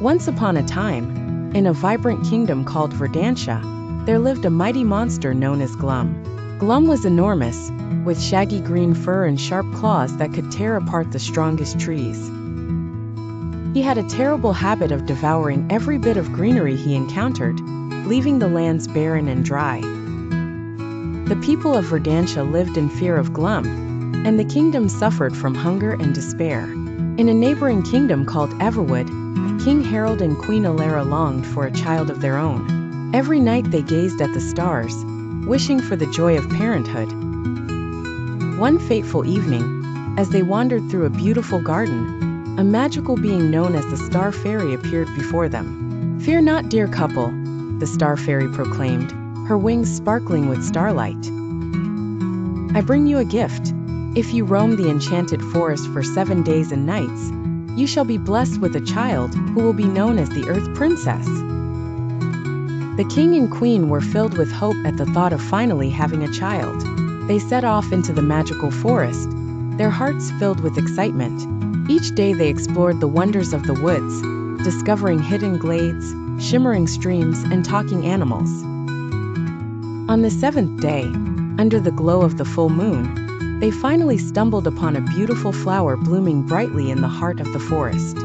Once upon a time, in a vibrant kingdom called Verdantia, there lived a mighty monster known as Glumm. Glumm was enormous, with shaggy green fur and sharp claws that could tear apart the strongest trees. He had a terrible habit of devouring every bit of greenery he encountered, leaving the lands barren and dry. The people of Verdantia lived in fear of Glumm, and the kingdom suffered from hunger and despair. In a neighboring kingdom called Everwood, King Harold and Queen Elara longed for a child of their own. Every night they gazed at the stars, wishing for the joy of parenthood. One fateful evening, as they wandered through a beautiful garden, a magical being known as the Star Fairy appeared before them. "Fear not, dear couple," the Star Fairy proclaimed, her wings sparkling with starlight. "I bring you a gift. If you roam the enchanted forest for 7 days and nights, you shall be blessed with a child who will be known as the Earth Princess." The king and queen were filled with hope at the thought of finally having a child. They set off into the magical forest, their hearts filled with excitement. Each day they explored the wonders of the woods, discovering hidden glades, shimmering streams, and talking animals. On the 7th day, under the glow of the full moon, they finally stumbled upon a beautiful flower blooming brightly in the heart of the forest.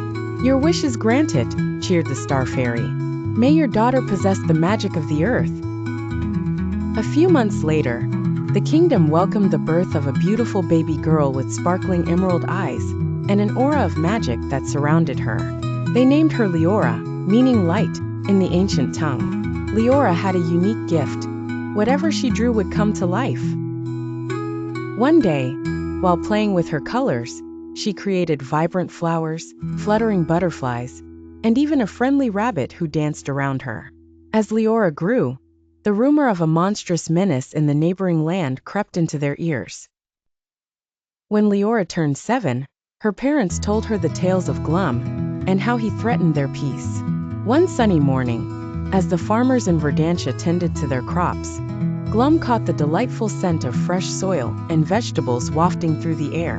"Your wish is granted," cheered the Star Fairy. "May your daughter possess the magic of the earth." A few months later, the kingdom welcomed the birth of a beautiful baby girl with sparkling emerald eyes and an aura of magic that surrounded her. They named her Liora, meaning light, in the ancient tongue. Liora had a unique gift. Whatever she drew would come to life. One day, while playing with her colors, she created vibrant flowers, fluttering butterflies, and even a friendly rabbit who danced around her. As Liora grew, the rumor of a monstrous menace in the neighboring land crept into their ears. When Liora turned 7, her parents told her the tales of Glumm and how he threatened their peace. One sunny morning, as the farmers in Verdantia tended to their crops, Glumm caught the delightful scent of fresh soil and vegetables wafting through the air.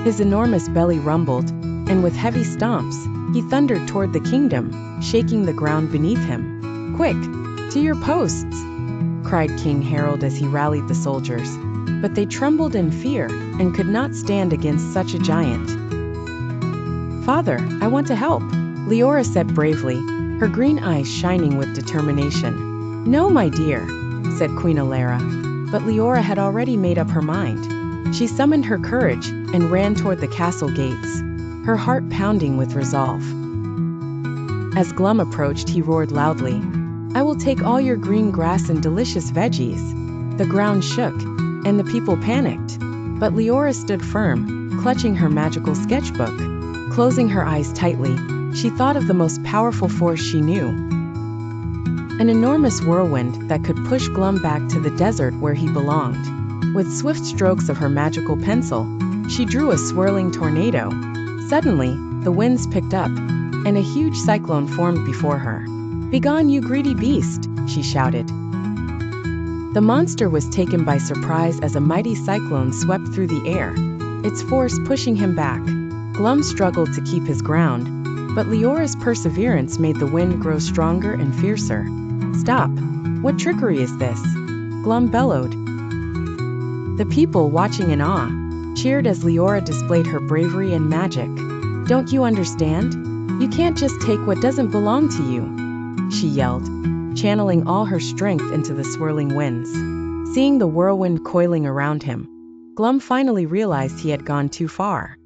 His enormous belly rumbled, and with heavy stomps, he thundered toward the kingdom, shaking the ground beneath him. "Quick, to your posts!" cried King Harold as he rallied the soldiers, but they trembled in fear and could not stand against such a giant. "Father, I want to help," Liora said bravely, her green eyes shining with determination. "No, my dear," said Queen Elara, but Liora had already made up her mind. She summoned her courage and ran toward the castle gates, her heart pounding with resolve. As Glumm approached, he roared loudly, "I will take all your green grass and delicious veggies." The ground shook, and the people panicked, but Liora stood firm, clutching her magical sketchbook. Closing her eyes tightly, she thought of the most powerful force she knew. An enormous whirlwind that could push Glumm back to the desert where he belonged. With swift strokes of her magical pencil, she drew a swirling tornado. Suddenly, the winds picked up, and a huge cyclone formed before her. "Begone, you greedy beast!" she shouted. The monster was taken by surprise as a mighty cyclone swept through the air, its force pushing him back. Glumm struggled to keep his ground, but Liora's perseverance made the wind grow stronger and fiercer. "Stop! What trickery is this?" Glumm bellowed. The people, watching in awe, cheered as Liora displayed her bravery and magic. "Don't you understand? You can't just take what doesn't belong to you," she yelled, channeling all her strength into the swirling winds. Seeing the whirlwind coiling around him, Glumm finally realized he had gone too far.